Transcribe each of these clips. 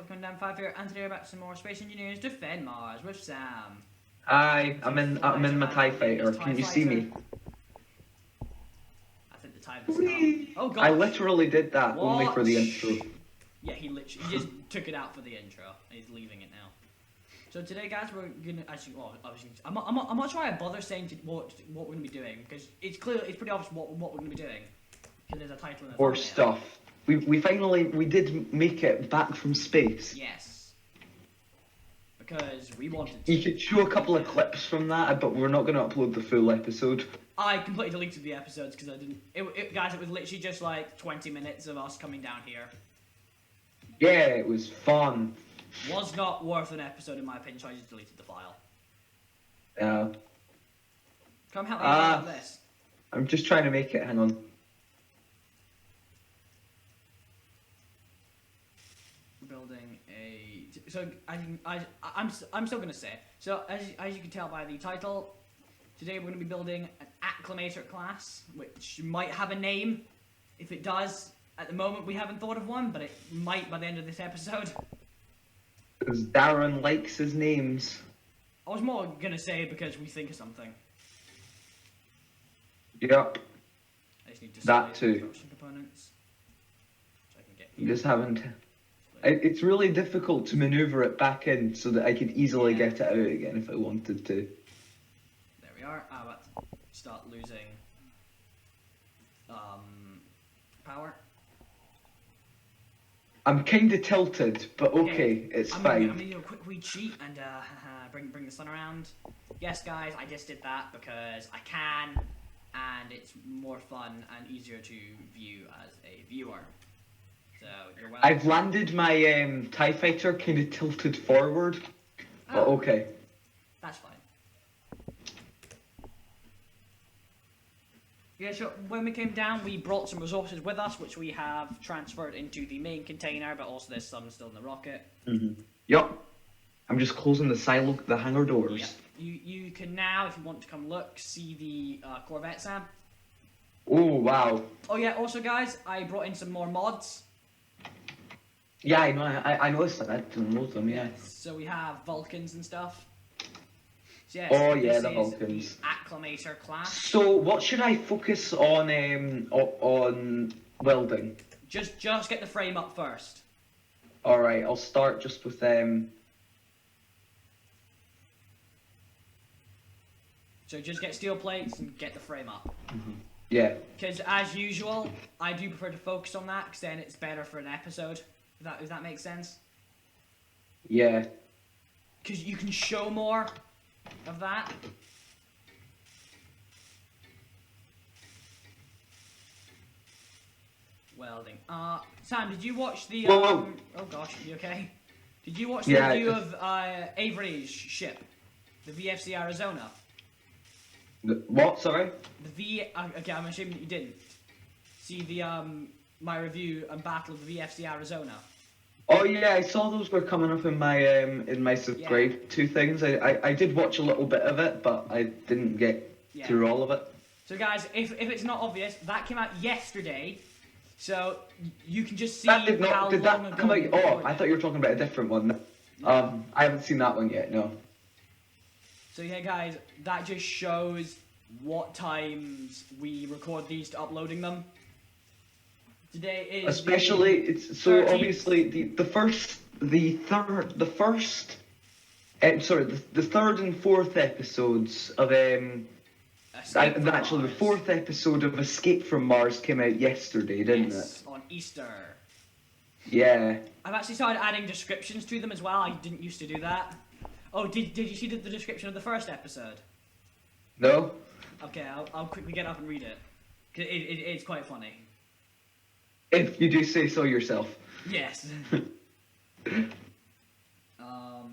welcome down 5 here, and today we're back to some more Space Engineers Defend Mars with Sam. Hi, I'm in my TIE fighter. Can you see me? I think the time has come. Oh god! I literally did that only for the intro. Yeah, he just took it out for the intro. He's leaving it now. So today, guys, we're gonna actually. Well, obviously, I'm not sure I bother saying what we're gonna be doing because it's pretty obvious what we're gonna be doing because there's a title in the More thumbnail. stuff. We finally did make it back from space. Yes. Because we wanted to. You could show a couple of clips from that, but we're not going to upload the full episode. I completely deleted the episodes because I didn't. Guys, it was literally just like 20 minutes of us coming down here. Yeah, it was fun. Was not worth an episode in my opinion, so I just deleted the file. Yeah. Come help me with this. I'm just trying to make it. Hang on. Building a. So I'm still gonna say it. So as you can tell by the title, today we're gonna be building an acclimator class, which might have a name. If it does, at the moment we haven't thought of one, but it might by the end of this episode. Because Darren likes his names. I was more gonna say because we think of something. Yep. I just need to that too. Components, so I can get You just haven't. It's really difficult to maneuver it back in so that I could easily get it out again if I wanted to. There we are. I'm about to start losing power. I'm kind of tilted, but okay, it's fine. I'm gonna do a quick wee cheat and bring the sun around. Yes, guys, I just did that because I can, and it's more fun and easier to view as a viewer. So you're welcome. I've landed my TIE fighter kind of tilted forward, but okay. That's fine. Yeah, so when we came down, we brought some resources with us, which we have transferred into the main container, but also there's some still in the rocket. Yup. I'm just closing the hangar doors. Yep. You can now, if you want to come look, see the Corvette, Sam. Oh, wow. Oh yeah, also guys, I brought in some more mods. Yeah, I know. I noticed that. I didn't know them. Yeah. So we have Vulcans and stuff. So yes, oh yeah, the Vulcans. Vulcans. The acclimator class. So what should I focus on welding? Just get the frame up first. All right, I'll start just with So just get steel plates and get the frame up. Yeah. Because as usual, I do prefer to focus on that because then it's better for an episode. If that makes sense. Yeah. Because you can show more of that. Welding. Sam, did you watch the? Whoa. Oh gosh, you okay? Did you watch the review of Avery's ship, the VFC Arizona? What? Sorry. Okay, I'm assuming that you didn't see the my review and battle of the VFC Arizona. Oh yeah, I saw those were coming up in my subscribe to things. I did watch a little bit of it, but I didn't get through all of it. So guys, if it's not obvious, that came out yesterday, so you can just see did how that long ago. come out? Oh, I thought you were talking about a different one. No. I haven't seen that one yet. No. So yeah, guys, that just shows what times we record these to uploading them. Today is especially it's so 13th. Obviously the third and fourth episodes of actually the fourth episode of Escape from Mars came out yesterday, didn't it? On Easter. Yeah. I've actually started adding descriptions to them as well. I didn't used to do that. Oh, did you see the description of the first episode? No. Okay, I'll quickly get up and read it. It's quite funny. If you do say so yourself. Yes. Oh,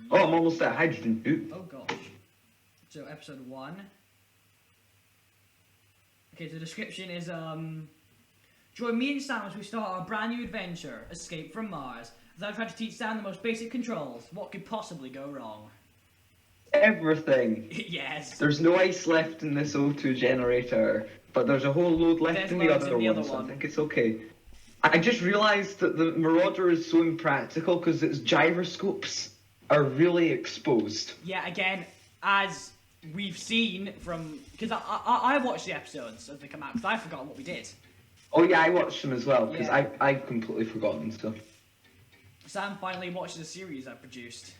I'm almost at hydrogen. Ooh. Oh gosh. So episode 1. Okay, the description is join me and Sam as we start our brand new adventure, Escape from Mars. As I try to teach Sam the most basic controls. What could possibly go wrong? Everything. Yes. There's no ice left in this O2 generator, but there's a whole load left in the other one, so I think it's okay. I just realised that the Marauder is so impractical because its gyroscopes are really exposed. Yeah, again, as we've seen from... Because I watched the episodes as they come out, because I forgot what we did. Oh yeah, I watched them as well, because Yeah. I'd completely forgotten stuff. Sam finally watched the series I produced.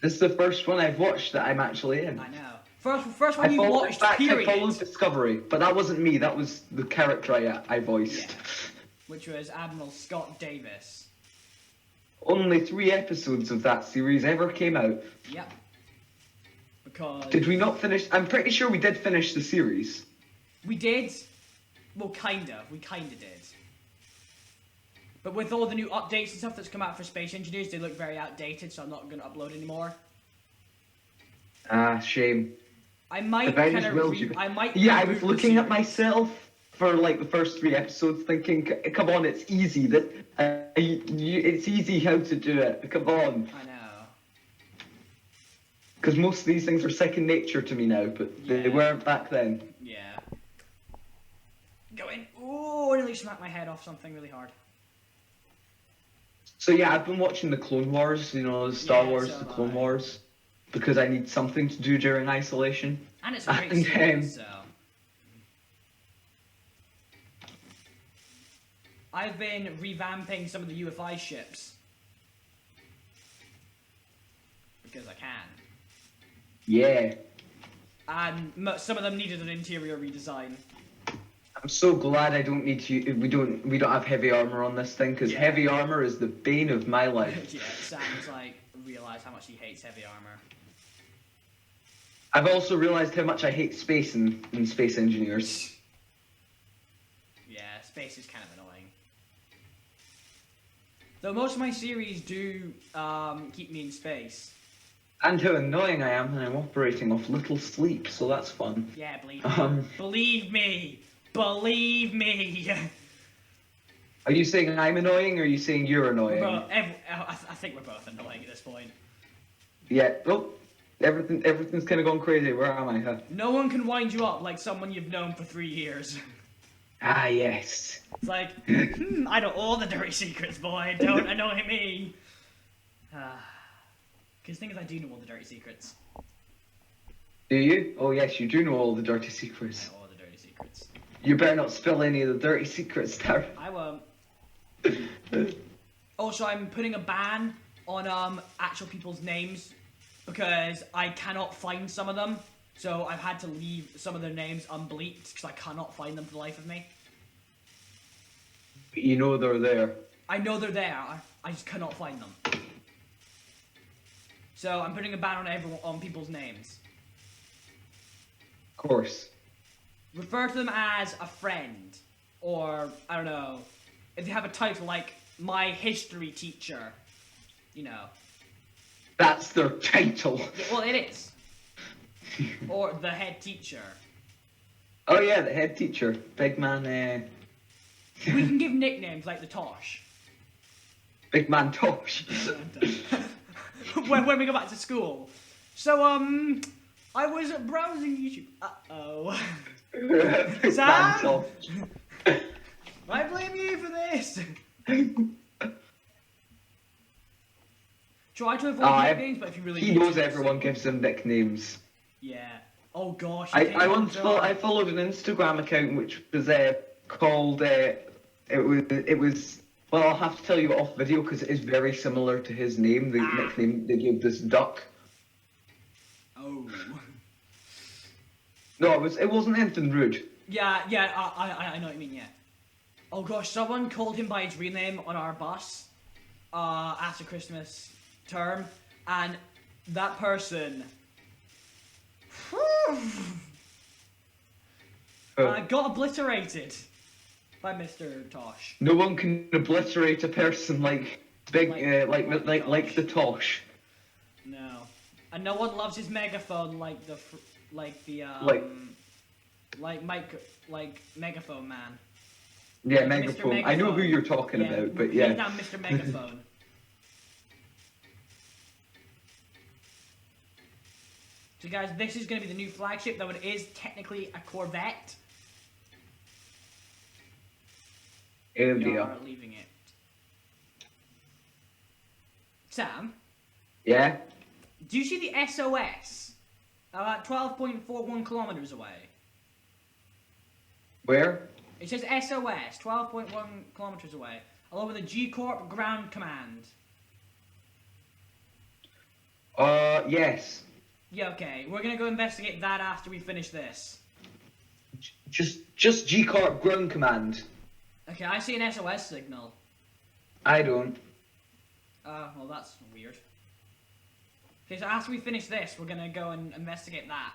This is the first one I've watched that I'm actually in. I know. First one you watched, I period. followed Discovery, but that wasn't me, that was the character I voiced. Yeah. Which was Admiral Scott Davis. Only 3 episodes of that series ever came out. Yep. Because... Did we not finish? I'm pretty sure we did finish the series. We did. Well, kind of. We kind of did. But with all the new updates and stuff that's come out for Space Engineers, they look very outdated, so I'm not going to upload anymore. Ah, shame. I might kind of... I might... Yeah, I was looking at myself for like the first 3 episodes thinking, come on, it's easy. It's easy how to do it. Come on. I know. Because most of these things are second nature to me now, but they weren't back then. Yeah. Go in. Ooh, I nearly smacked my head off something really hard. So yeah, I've been watching the Clone Wars, you know, the Star Wars, so the have Clone I. Wars, because I need something to do during isolation. And it's a great And, series, so... I've been revamping some of the UFI ships. Because I can. Yeah. And some of them needed an interior redesign. I'm so glad I don't need to. We don't have heavy armor on this thing because heavy armor is the bane of my life. Yeah, Sam's like realised how much he hates heavy armor. I've also realised how much I hate space and Space Engineers. Yeah, space is kind of annoying. Though most of my series do keep me in space. And how annoying I am when I'm operating off little sleep, so that's fun. Yeah, believe me. Believe me. Believe me. Are you saying I'm annoying, or are you saying you're annoying? I think we're both annoying at this point. Yeah. Oh, everything's kind of gone crazy. Where am I? Huh? No one can wind you up like someone you've known for 3 years. Ah, yes. It's like, I know all the dirty secrets, boy. Don't annoy me. Because the thing is, I do know all the dirty secrets. Do you? Oh, yes, you do know all the dirty secrets. I know all the dirty secrets. You better not spill any of the dirty secrets, Tara. I won't. Also, I'm putting a ban on actual people's names because I cannot find some of them. So I've had to leave some of their names unbleeped because I cannot find them for the life of me. But you know they're there. I know they're there. I just cannot find them. So I'm putting a ban on people's names. Of course. Refer to them as a friend, or I don't know, if they have a title like my history teacher, you know. That's their title. Yeah, well, it is. Or the head teacher. Oh yeah, the head teacher, big man. We can give nicknames like the Tosh. Big man Tosh. when we go back to school. So I was browsing YouTube. Uh-oh. Big Sam? man Tosh. I blame you for this. Try to avoid nicknames, but if you really he need knows to, everyone gives him nicknames. Yeah. Oh gosh. I once I followed an Instagram account which was called it was well, I'll have to tell you off video because it is very similar to his name. The nickname they gave this duck. Oh. No, it wasn't anything rude. Yeah, I know what you mean. Yeah. Oh gosh, someone called him by his real name on our bus after Christmas term, and that person got obliterated by Mr. Tosh. No one can obliterate a person like like the Tosh. No, and no one loves his megaphone like Megaphone Man. Yeah, Like megaphone. Mr. I know who Megaphone. you're talking about, but yeah. Now Mr. Megaphone. So guys, this is going to be the new flagship, though it is technically a Corvette. Oh We dear. are leaving it. Sam, Yeah? do you see the SOS? About 12.41 kilometers away. Where? It says SOS, 12.1 kilometers away, along with the G Corp ground command. Yes. Yeah, okay. We're gonna go investigate that after we finish this. Just G-Corp ground command. Okay, I see an SOS signal. I don't. Well, that's weird. Okay, so after we finish this, we're gonna go and investigate that.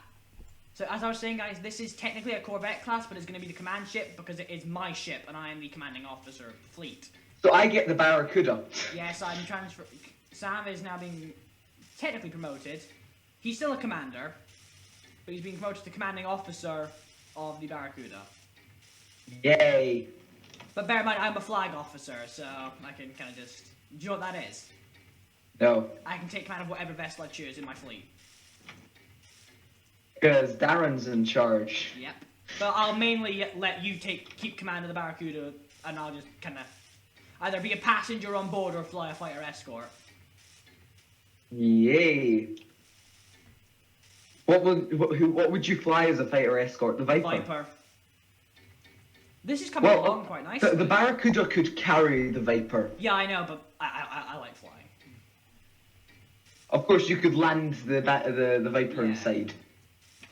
So, as I was saying, guys, this is technically a Corvette class, but it's gonna be the command ship because it is my ship and I am the commanding officer of the fleet. So I get the Barracuda. Yes, I'm transfer. Sam is now being technically promoted. He's still a commander, but he's being promoted to commanding officer of the Barracuda. Yay. But bear in mind, I'm a flag officer, so I can kind of just. Do you know what that is? No. I can take command of whatever vessel I choose in my fleet. Because Darren's in charge. Yep. But I'll mainly let you keep command of the Barracuda, and I'll just kind of either be a passenger on board or fly a fighter escort. Yay. What would you fly as a fighter escort? The Viper? Viper. This is coming along quite nicely. The Barracuda could carry the Viper. Yeah, I know, but I like flying. Of course, you could land the Viper inside.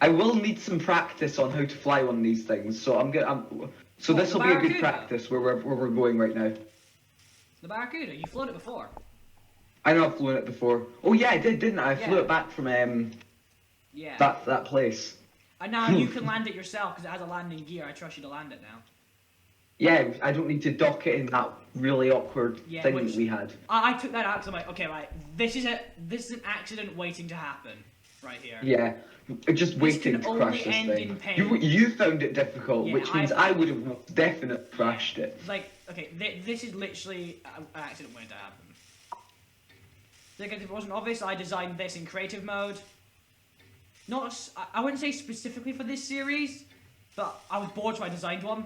I will need some practice on how to fly one of these things, so this will be a good practice where we're going right now. The Barracuda, you flown it before. I know I've flown it before. Oh yeah, I did, didn't I? I flew it back from that place. And now you can land it yourself because it has a landing gear. I trust you to land it now. Yeah, I don't need to dock it in that really awkward thing that we had. I took that out because I'm like, okay, right, this is an accident waiting to happen, right here. Yeah, just waiting to crash this thing. You found it difficult, which means I would have definitely crashed it. Like, okay, this is literally an accident waiting to happen. Because if it wasn't obvious, I designed this in creative mode. I wouldn't say specifically for this series, but I was bored, so I designed one.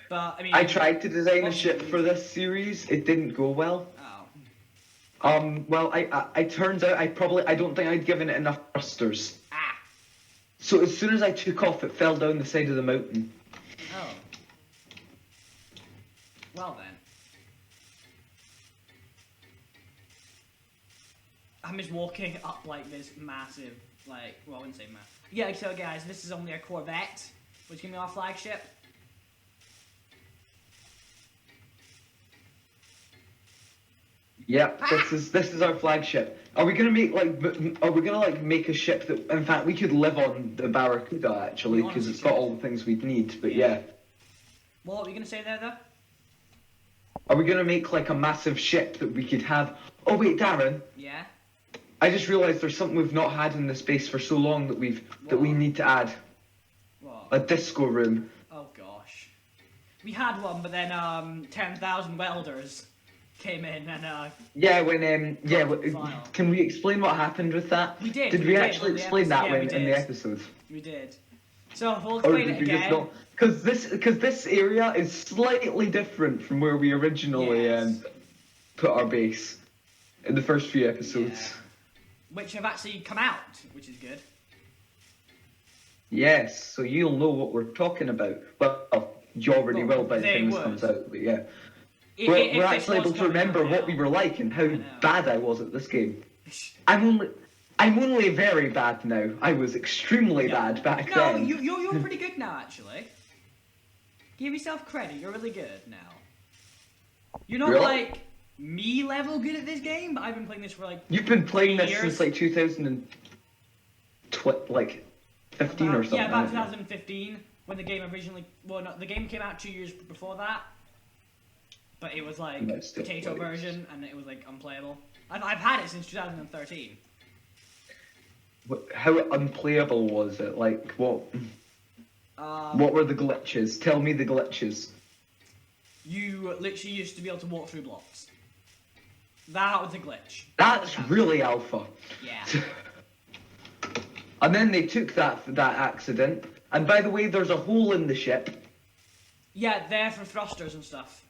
But I mean, I tried to design a ship for this series. It didn't go well. Oh. Well, I turns out I don't think I'd given it enough thrusters. Ah. So as soon as I took off, it fell down the side of the mountain. Oh. Well then. I'm just walking up like this massive, like, well, I wouldn't say massive. Yeah, so guys, this is only a Corvette, which is going to be our flagship. Yep, this is our flagship. Are we gonna make make a ship that, in fact, we could live on the Barracuda actually, because it's got all the things we'd need. But yeah. Well, what were you gonna say there, though? Are we gonna make like a massive ship that we could have? Oh wait, Darren. Yeah. I just realised there's something we've not had in the space for so long that we need to add. What? A disco room. Oh gosh. We had one, but then 10,000 welders came in and can we explain what happened with that? We did. Did we actually explain that in the episode? We did. So we'll explain it again. Because this area is slightly different from where we originally put our base in the first few episodes. Yeah. Which have actually come out, which is good. Yes, so you'll know what we're talking about. Well, you already will by the time this comes out, but yeah. We're actually able to remember what we were like and how bad I was at this game. I'm only very bad now. I was extremely bad back then. No, you're pretty good now, actually. Give yourself credit. You're really good now. You're not like me level good at this game, but I've been playing this for like. You've been playing this years. since like 2015 or something. Yeah, about 2015 when the game originally. Well, no, the game came out 2 years before that. But it was like potato version, and it was like unplayable. I've had it since 2013. How unplayable was it? Like what? What were the glitches? Tell me the glitches. You literally used to be able to walk through blocks. That was a glitch. That's really alpha. Yeah. And then they took that accident. And by the way, there's a hole in the ship. Yeah, they're for thrusters and stuff.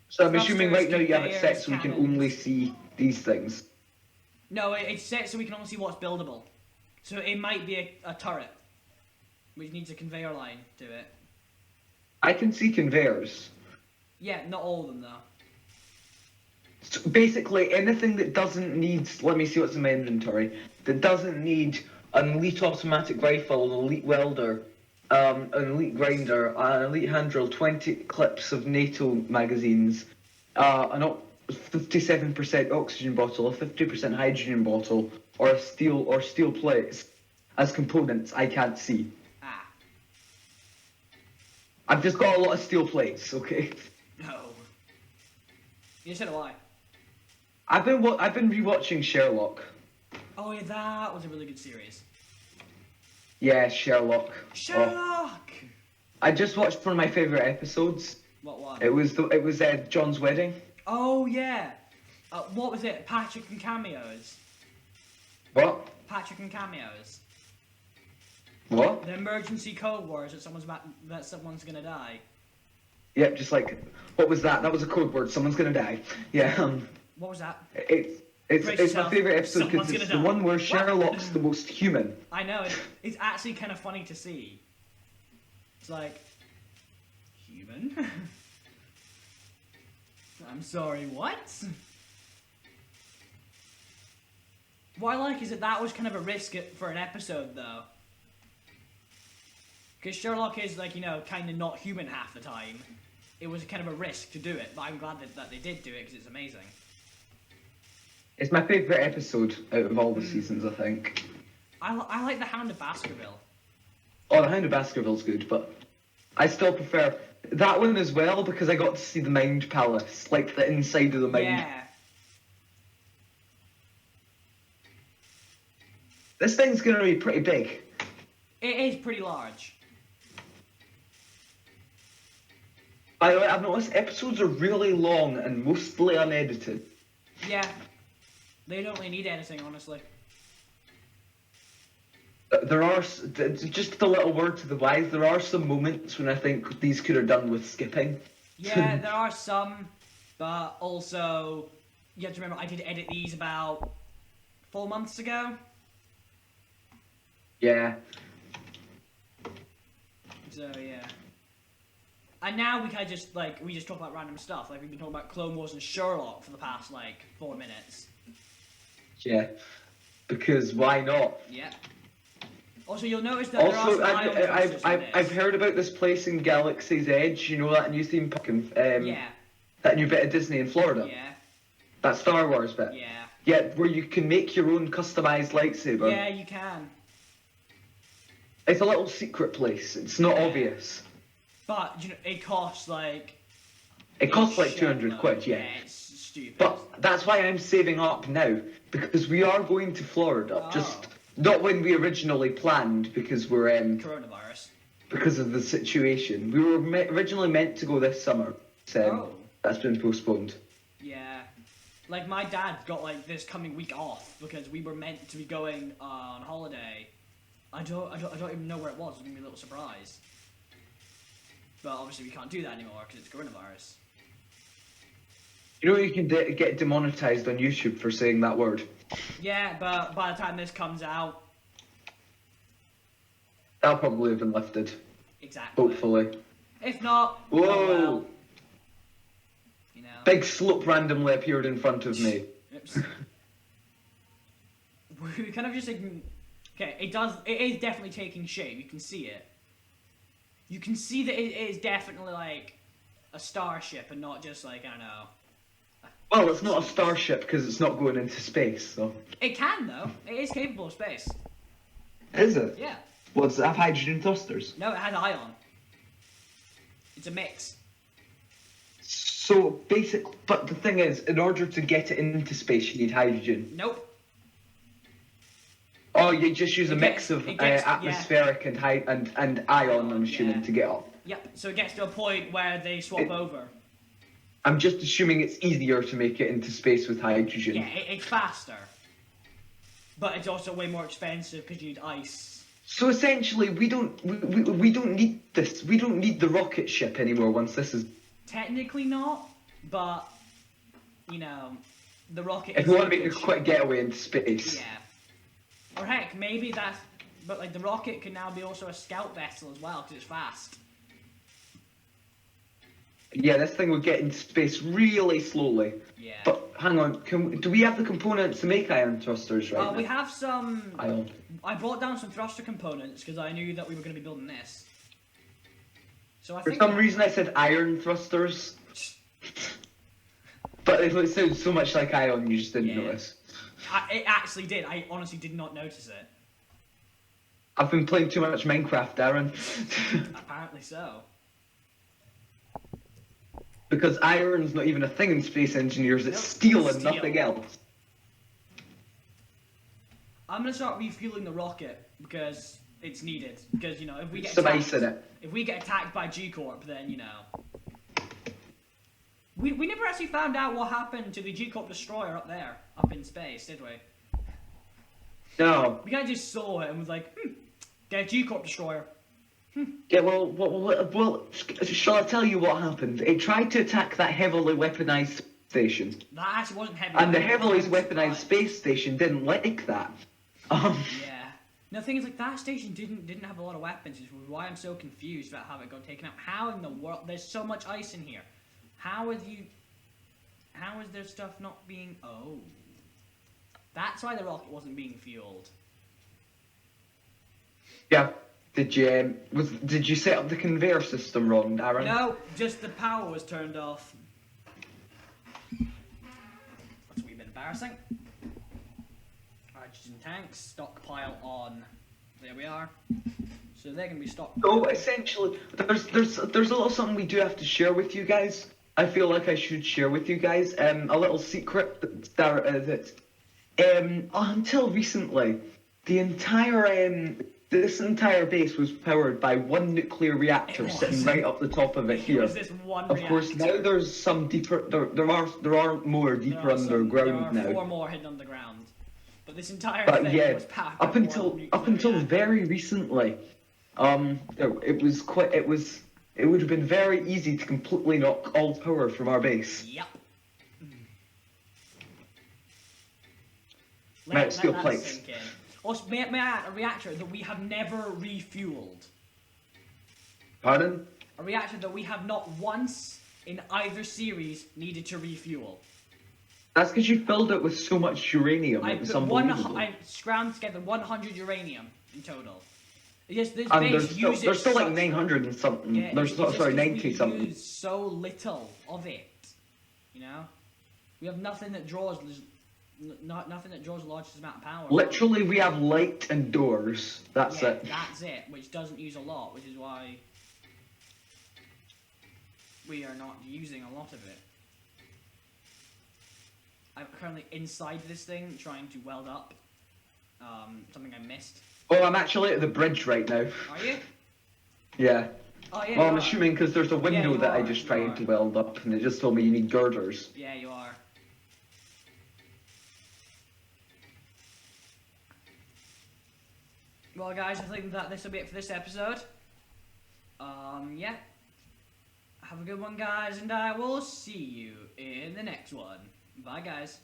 So I'm assuming Thrusters, right now you have it set conveyors, so we can cannons. only see these things. No, it's set so we can only see what's buildable. So it might be a turret, which needs a conveyor line to it. I can see conveyors. Yeah, not all of them though. So basically, anything that doesn't need, let me see what's in my inventory, that doesn't need an elite automatic rifle, an elite welder, an elite grinder, an elite hand drill, 20 clips of NATO magazines, 57% oxygen bottle, a 50% hydrogen bottle, or steel plates as components I can't see. Ah. I've just got a lot of steel plates, okay? No. You said why? I've been rewatching Sherlock. Oh yeah, that was a really good series. Yeah, Sherlock. Oh. Sherlock! I just watched one of my favorite episodes. What one? It was John's wedding. Oh yeah. What was it? Patrick and cameos. What? Patrick and cameos. What? The emergency code words that someone's gonna die. Yep, just like, what was that? That was a code word. Someone's gonna die. Yeah. What was that? It's Brace my yourself. favorite episode Someone's because it's gonna the die. one where What? Sherlock's the most human. I know, it's actually kind of funny to see. It's like, human? I'm sorry, what? What I like is that was kind of a risk for an episode, though. Because Sherlock is, like, kind of not human half the time. It was kind of a risk to do it, but I'm glad that they did do it, because it's amazing. It's my favorite episode out of all the seasons, I think. I like the Hound of Baskerville. Oh, the Hound of Baskerville's good, but I still prefer that one as well because I got to see the Mind Palace, like the inside of the mind. Yeah. This thing's gonna be pretty big. It is pretty large. By the way, I've noticed episodes are really long and mostly unedited. Yeah. They don't really need anything, honestly. There are, just a little word to the wise, there are some moments when I think these could have done with skipping. Yeah, there are some, but also, you have to remember, I did edit these about 4 months ago. Yeah. So, yeah. And now we kind of just, we just talk about random stuff. Like, we've been talking about Clone Wars and Sherlock for the past, 4 minutes. Yeah. Because why not? Yeah. Also, you'll notice that there are Also, some ion thrusters in this. I've heard about this place in Galaxy's Edge. You know that new theme park in, Yeah. that new bit of Disney in Florida. Yeah. That Star Wars bit. Yeah. Yeah, where you can make your own customized lightsaber. Yeah, you can. It's a little secret place. It's not obvious. But, it costs, It costs like shit 200 load. quid, yeah. It's stupid. But that's why I'm saving up now, because we are going to Florida. Oh. Just not when we originally planned, because we're Coronavirus. because of the situation. We were originally meant to go this summer. So that's been postponed. Yeah. Like, my dad got, this coming week off, because we were meant to be going on holiday. I don't even know where it was. It was going to be a little surprise. But obviously we can't do that anymore, because it's coronavirus. You know you can get demonetized on YouTube for saying that word. Yeah, but by the time this comes out... That'll probably have been lifted. Exactly. Hopefully. If not, Whoa! oh well. Big slope randomly appeared in front of me. Oops. We kind of just okay, it is definitely taking shape. You can see it. You can see that it is definitely a starship and not just I don't know. Well, it's not a starship because it's not going into space, so. It can though. It is capable of space. Is it? Yeah. What, does it have hydrogen thrusters? No, it has ion. It's a mix. So but the thing is, in order to get it into space, you need hydrogen. Nope. Oh, you just use a mix of gets, atmospheric and ion, I'm assuming, to get up. Yep. So it gets to a point where they swap over. I'm just assuming it's easier to make it into space with hydrogen. Yeah, it's faster. But it's also way more expensive because you need ice So essentially, we don't need this. We don't need the rocket ship anymore once this is. Technically not, but you know, the rocket. If is we want a to make a good quick ship. getaway into space. Yeah. Or heck, maybe that's. But like the rocket can now be also a scout vessel as well because it's fast. Yeah, this thing would get into space really slowly. Yeah. But hang on, do we have the components to make iron thrusters right now? We have some. Iron. I brought down some thruster components because I knew that we were going to be building this. So I For think some reason I said iron thrusters. But it sounds so much like iron, you just didn't notice. It actually did. I honestly did not notice it. I've been playing too much Minecraft, Darren. Apparently so. Because iron's not even a thing in Space Engineers, it's Nope, steel and steel. nothing else. I'm gonna start refueling the rocket because it's needed. Because you know, if we get Some attacked, ice in it. if we get attacked by G Corp, then you know. We never actually found out what happened to the G Corp destroyer up there, up in space, did we? No. We kind of just saw it and was like, get a G Corp destroyer. Yeah, well, shall I tell you what happened? It tried to attack that heavily weaponized station. That actually wasn't heavy. And the weapon, heavily it was weaponized light. space station didn't like that. Yeah. No, the thing is, like, that station didn't have a lot of weapons, which was why I'm so confused about how it got taken out. How in the world? There's so much ice in here. How is there stuff not being? Oh, that's why the rocket wasn't being fueled. Yeah. Did you set up the conveyor system wrong, Darren? No, just the power was turned off. That's a wee bit embarrassing. Hydrogen tanks, stockpile on. There we are. So they're gonna be stocked. So essentially, there's a little something we do have to share with you guys. I feel like I should share with you guys a little secret that until recently, this entire base was powered by one nuclear reactor sitting right up the top of it here. Was this one Of course, now there's some deeper. There are more deeper underground there are now. 4 more hidden underground. But this entire But thing yeah, was powered up by until one nuclear reactor. very recently, it would have been very easy to completely knock all power from our base. Yep. Now it's steel that plates. sink in. Also, may I add, a reactor that we have never refueled. Pardon? A reactor that we have not once in either series needed to refuel. That's because you filled it with so much uranium. I It was put unbelievable. I scrambled together 100 uranium in total. Yes, this And base uses there's still like such- 900 and something. Yeah, There's it's just 'cause 90 we something. use so little of it. You know, we have nothing that draws nothing that draws the largest amount of power. Literally, we have light and doors. That's Yeah, it. that's it, which doesn't use a lot, which is why we are not using a lot of it. I'm currently inside this thing trying to weld up something I missed. Oh, I'm actually at the bridge right now. Are you? Yeah. Oh yeah. Well, you I'm are. assuming because there's a window you that I are, just you tried are. to weld up, and it just told me you need girders. Yeah, you are. Well, guys, I think that this will be it for this episode. Yeah. Have a good one, guys, and I will see you in the next one. Bye, guys.